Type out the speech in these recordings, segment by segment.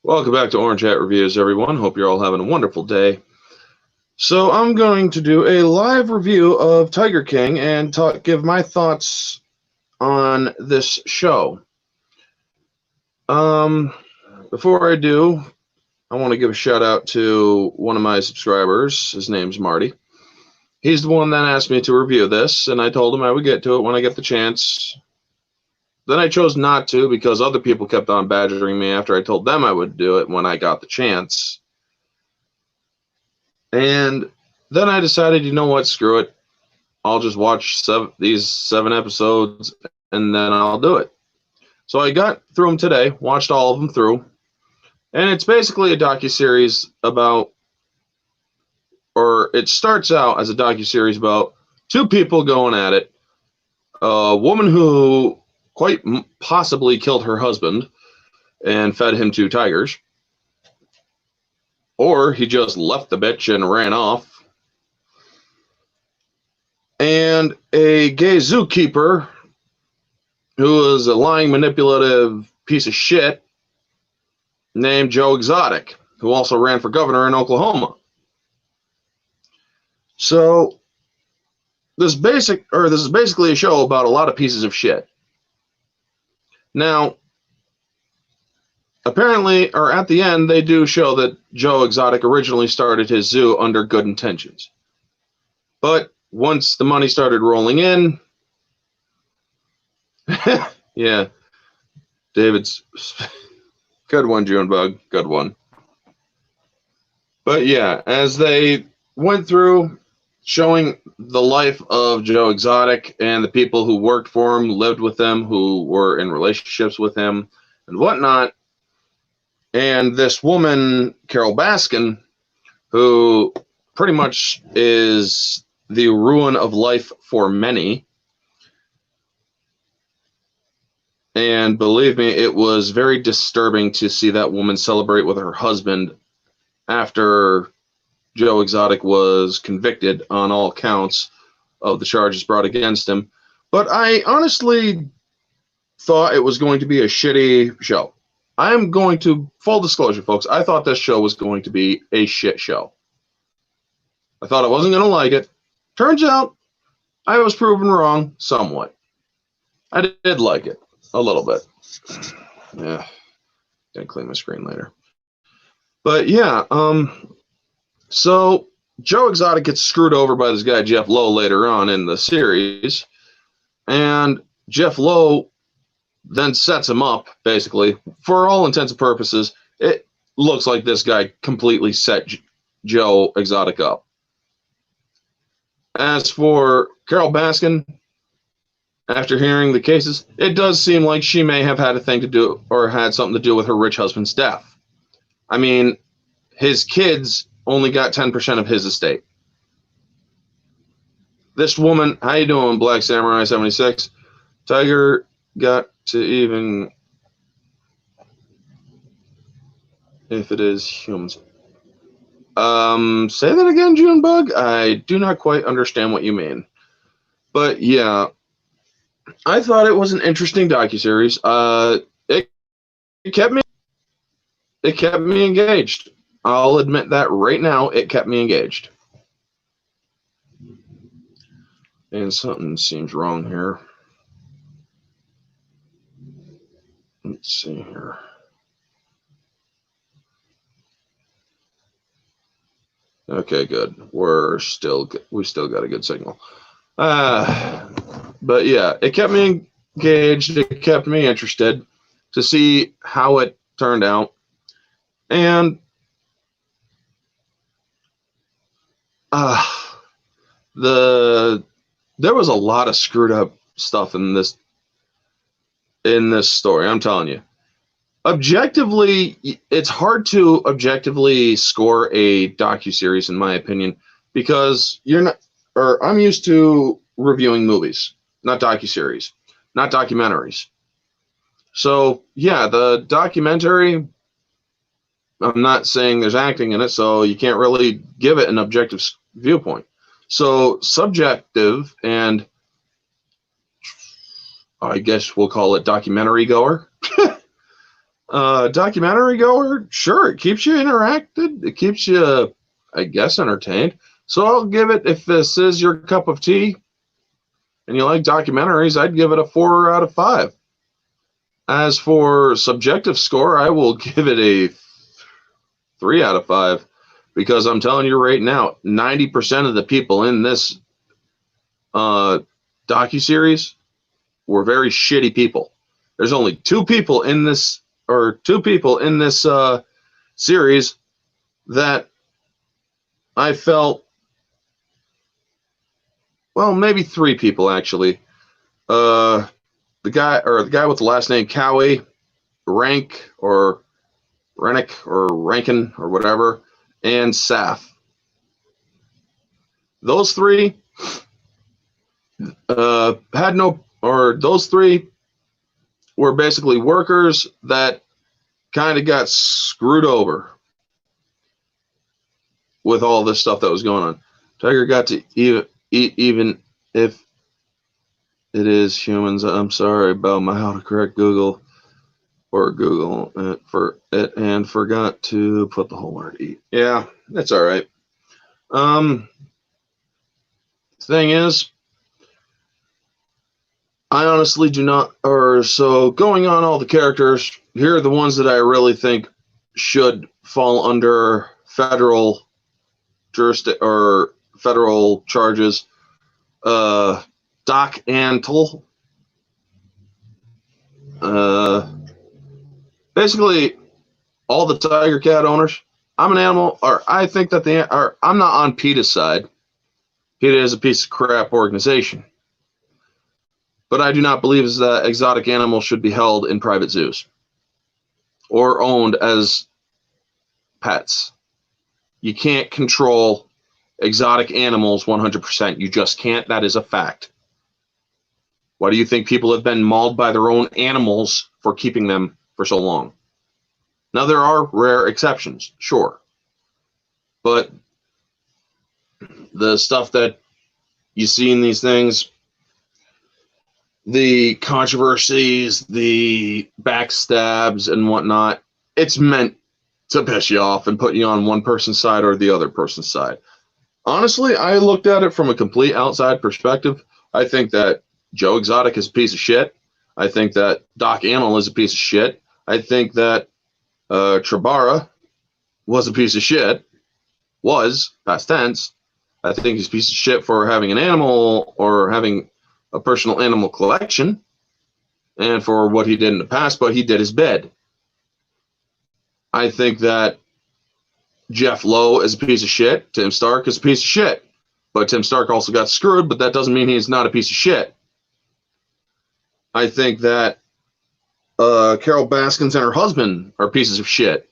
Welcome back to Orange Hat Reviews, everyone. Hope you're all having a wonderful day. So I'm going to do a live review of Tiger King and give my thoughts on this show. Before I do, I want to give a shout out to one of my subscribers. His name's Marty. He's the one that asked me to review this, and I told him I would get to it when I get the chance. Then I chose not to because other people kept on badgering me after I told them I would do it when I got the chance. And then I decided, you know what, screw it. I'll just watch these 7 episodes and then I'll do it. So I got through them today, watched all of them through. And it's basically a docuseries about, or it starts out as a docuseries about 2 people going at it. A woman who quite possibly killed her husband and fed him 2 tigers. Or he just left the bitch and ran off. And a gay zookeeper who is a lying, manipulative piece of shit named Joe Exotic, who also ran for governor in Oklahoma. So this is basically a show about a lot of pieces of shit. Now, apparently, or at the end, they do show that Joe Exotic originally started his zoo under good intentions. But once the money started rolling in, yeah, David's good one, Junebug, good one. But yeah, as they went through showing the life of Joe Exotic and the people who worked for him, lived with him, who were in relationships with him, and whatnot. And this woman, Carol Baskin, who pretty much is the ruin of life for many. And believe me, it was very disturbing to see that woman celebrate with her husband after Joe Exotic was convicted on all counts of the charges brought against him. But I honestly thought it was going to be a shitty show. I'm going to, full disclosure, folks, I thought this show was going to be a shit show. I thought I wasn't going to like it. Turns out, I was proven wrong somewhat. I did like it. A little bit. Yeah. Gonna clean my screen later. But yeah, so Joe Exotic gets screwed over by this guy Jeff Lowe later on in the series, and Jeff Lowe then sets him up, basically. For all intents and purposes, it looks like this guy completely set Joe Exotic up. As for Carol Baskin, after hearing the cases, it does seem like she may have had a thing to do, or had something to do with her rich husband's death. I mean, his kids only got 10% of his estate. This woman, how you doing, Black Samurai 76? Tiger got to even, if it is humans. Say that again, Junebug? I do not quite understand what you mean. But yeah, I thought it was an interesting docuseries. It kept me engaged. I'll admit that right now. It kept me engaged. And something seems wrong here. Let's see here. Okay, good. We still got a good signal. But yeah, it kept me engaged. It kept me interested to see how it turned out. And there was a lot of screwed up stuff in this story. I'm telling you. Objectively, it's hard to objectively score a docuseries, in my opinion, because I'm used to reviewing movies, not docuseries, not documentaries. So yeah, the documentary, I'm not saying there's acting in it, so you can't really give it an objective viewpoint. So subjective, and I guess we'll call it documentary goer. Documentary goer, sure, it keeps you interacted. It keeps you, I guess, entertained. So I'll give it, if this is your cup of tea and you like documentaries, I'd give it a 4 out of 5. As for subjective score, I will give it a 3 out of 5 because I'm telling you right now, 90% of the people in this docuseries were very shitty people. There's only two people in this series that I felt, well, maybe three people actually. The guy with the last name Cowie, Rank or Rennick or Rankin or whatever, and Saf. Those three those three were basically workers that kind of got screwed over with all this stuff that was going on. Tiger got to eat even if it is humans. I'm sorry about my autocorrect Google for it and forgot to put the whole word eat. Yeah, that's all right. Thing is, I honestly do not, so going on all the characters, here are the ones that I really think should fall under federal jurisdiction or federal charges. Doc Antle. Basically, all the Tiger Cat owners. I'm an animal, or I think that I'm not on PETA's side. PETA is a piece of crap organization. But I do not believe that exotic animals should be held in private zoos or owned as pets. You can't control exotic animals 100%. You just can't. That is a fact. Why do you think people have been mauled by their own animals for keeping them for so long? Now, there are rare exceptions, sure. But the stuff that you see in these things, the controversies, the backstabs and whatnot, it's meant to piss you off and put you on one person's side or the other person's side. Honestly, I looked at it from a complete outside perspective. I think that Joe Exotic is a piece of shit. I think that Doc Antle is a piece of shit. I think that Trabara was a piece of shit. Was, past tense. I think he's a piece of shit for having an animal or having a personal animal collection and for what he did in the past, but he did his bid. I think that Jeff Lowe is a piece of shit. Tim Stark is a piece of shit. But Tim Stark also got screwed, but that doesn't mean he's not a piece of shit. I think that Carol Baskins and her husband are pieces of shit.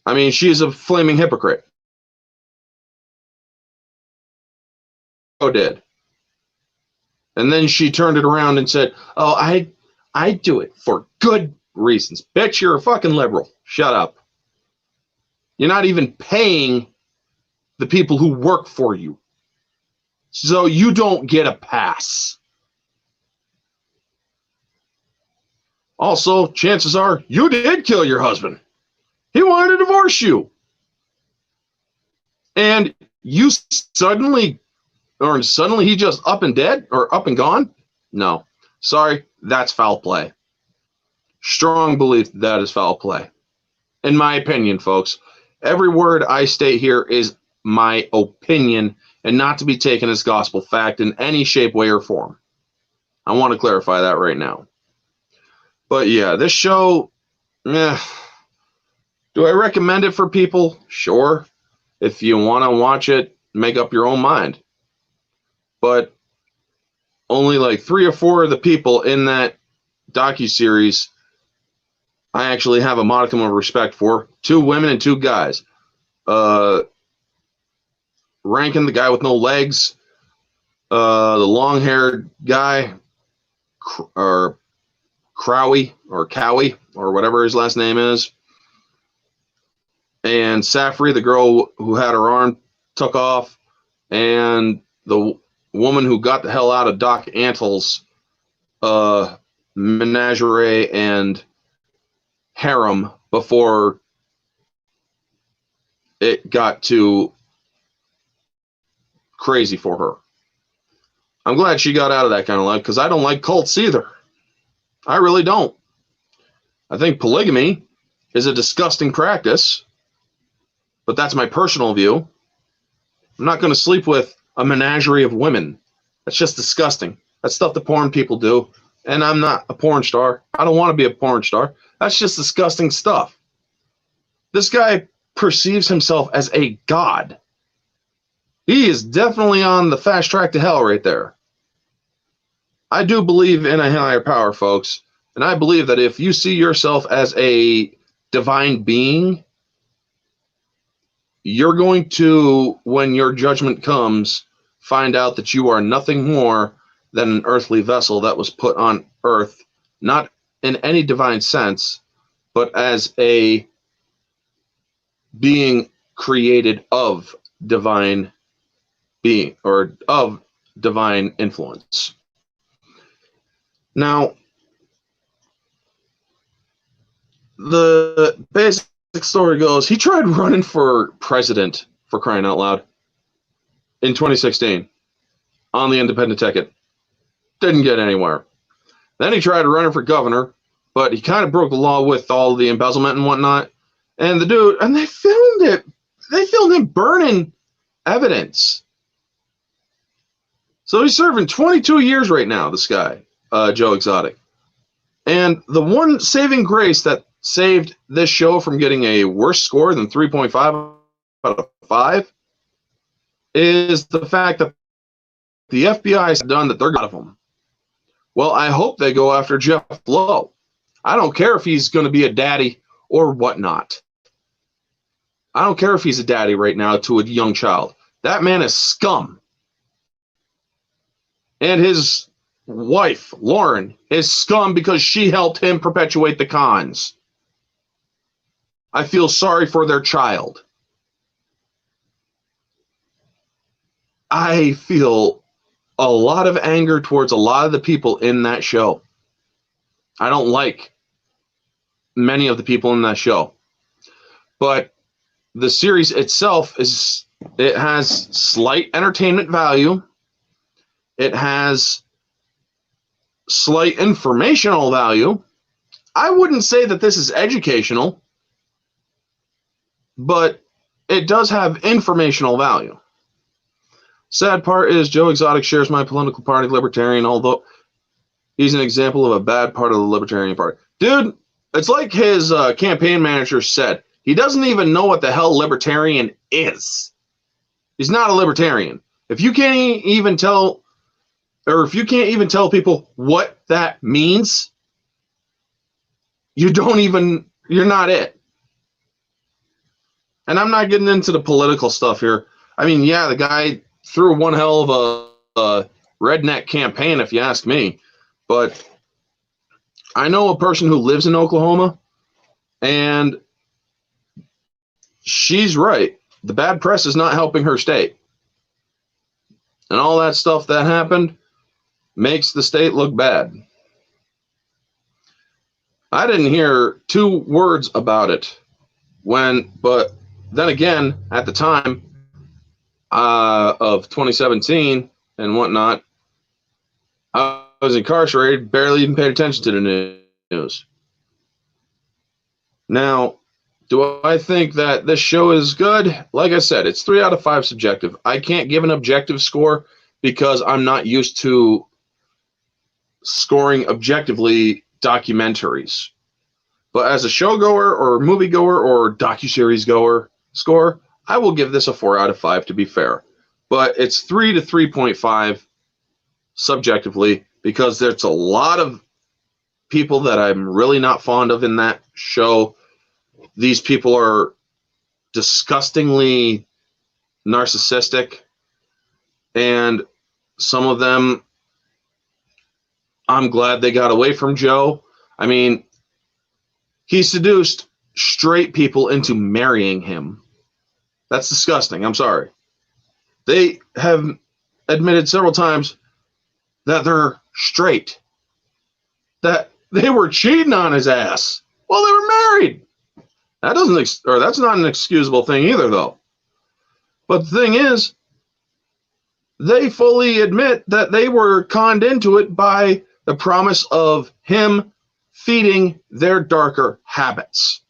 I mean, she's a flaming hypocrite. Did. And then she turned it around and said, oh, I do it for good reasons. Bitch, you're a fucking liberal. Shut up. You're not even paying the people who work for you. So you don't get a pass. Also, chances are you did kill your husband. He wanted to divorce you. And you suddenly he just up and dead or up and gone? No. Sorry, that's foul play. Strong belief that is foul play. In my opinion, folks. Every word I state here is my opinion and not to be taken as gospel fact in any shape, way, or form. I want to clarify that right now. But yeah, this show, do I recommend it for people? Sure. If you want to watch it, make up your own mind. But only like 3 or 4 of the people in that docuseries I actually have a modicum of respect for. 2 women and 2 guys. Rankin, the guy with no legs, the long-haired guy, or Cowie, or whatever his last name is, and Safri, the girl who had her arm took off, and the woman who got the hell out of Doc Antle's menagerie and harem before it got too crazy for her. I'm glad she got out of that kind of life because I don't like cults either. I really don't. I think polygamy is a disgusting practice, but that's my personal view. I'm not going to sleep with a menagerie of women. That's just disgusting. That's stuff that porn people do, and I'm not a porn star. I don't want to be a porn star. That's just disgusting stuff. This guy perceives himself as a god. He is definitely on the fast track to hell right there. I do believe in a higher power, folks, and I believe that if you see yourself as a divine being, you're going to, when your judgment comes, find out that you are nothing more than an earthly vessel that was put on earth, not in any divine sense, but as a being created of divine being or of divine influence. Now, the basic story goes, he tried running for president, for crying out loud, in 2016 on the independent ticket. Didn't get anywhere. Then he tried running for governor, but he kind of broke the law with all the embezzlement and whatnot. And the dude, and they filmed it. They filmed him burning evidence. So he's serving 22 years right now, this guy, Joe Exotic. And the one saving grace that saved this show from getting a worse score than 3.5 out of 5 is the fact that the FBI has done that they're out of him. Well, I hope they go after Jeff Lowe. I don't care if he's going to be a daddy or whatnot. I don't care if he's a daddy right now to a young child. That man is scum. And his wife, Lauren, is scum because she helped him perpetuate the cons. I feel sorry for their child. I feel a lot of anger towards a lot of the people in that show. I don't like many of the people in that show. But the series itself it has slight entertainment value. It has slight informational value. I wouldn't say that this is educational, but it does have informational value. Sad part is Joe Exotic shares my political party, Libertarian, although he's an example of a bad part of the Libertarian Party. Dude, it's like his campaign manager said. He doesn't even know what the hell Libertarian is. He's not a Libertarian. If you can't even tell people what that means, you're not it. And I'm not getting into the political stuff here. I mean, yeah, the guy threw one hell of a redneck campaign, if you ask me. But I know a person who lives in Oklahoma, and she's right. The bad press is not helping her state. And all that stuff that happened makes the state look bad. I didn't hear 2 words about it but then again, at the time of 2017 and whatnot, I was incarcerated, barely even paid attention to the news. Now, do I think that this show is good? Like I said, it's 3 out of 5 subjective. I can't give an objective score because I'm not used to scoring objectively documentaries. But as a showgoer or moviegoer or docuseries goer score, I will give this a 4 out of 5 to be fair. But it's 3 to 3.5 subjectively because there's a lot of people that I'm really not fond of in that show. These people are disgustingly narcissistic, and some of them, I'm glad they got away from Joe. I mean, he seduced straight people into marrying him. That's disgusting. I'm sorry. They have admitted several times that they're straight. that they were cheating on his ass while they were married. That's not an excusable thing either, though. But the thing is, they fully admit that they were conned into it by the promise of him feeding their darker habits.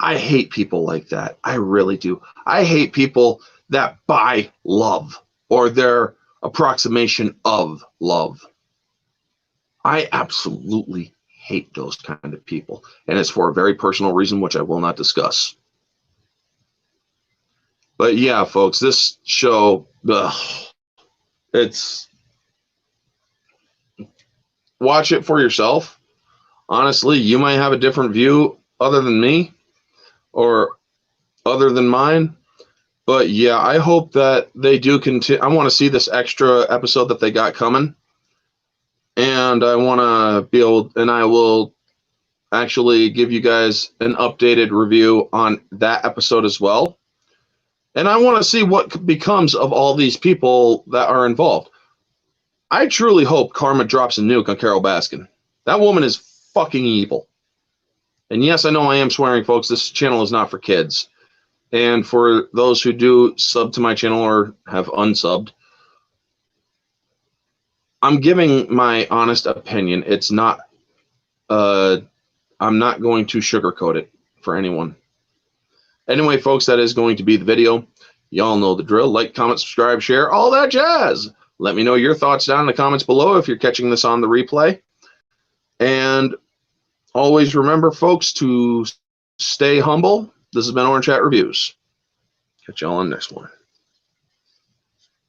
I hate people like that. I really do. I hate people that buy love or their approximation of love. I absolutely hate those kind of people. And it's for a very personal reason, which I will not discuss. But yeah, folks, this show, it's, watch it for yourself. Honestly, you might have a different view other than me or other than mine. But yeah, I hope that they do continue. I want to see this extra episode that they got coming. And I want to be able, and I will actually give you guys an updated review on that episode as well. And I want to see what becomes of all these people that are involved. I truly hope Karma drops a nuke on Carol Baskin. That woman is fucking evil. And yes, I know I am swearing, folks. This channel is not for kids. And for those who do sub to my channel or have unsubbed, I'm giving my honest opinion. It's not, I'm not going to sugarcoat it for anyone. Anyway, folks, that is going to be the video. Y'all know the drill. Like, comment, subscribe, share, all that jazz. Let me know your thoughts down in the comments below if you're catching this on the replay. And always remember, folks, to stay humble. This has been Orange Hat Reviews. Catch y'all on the next one.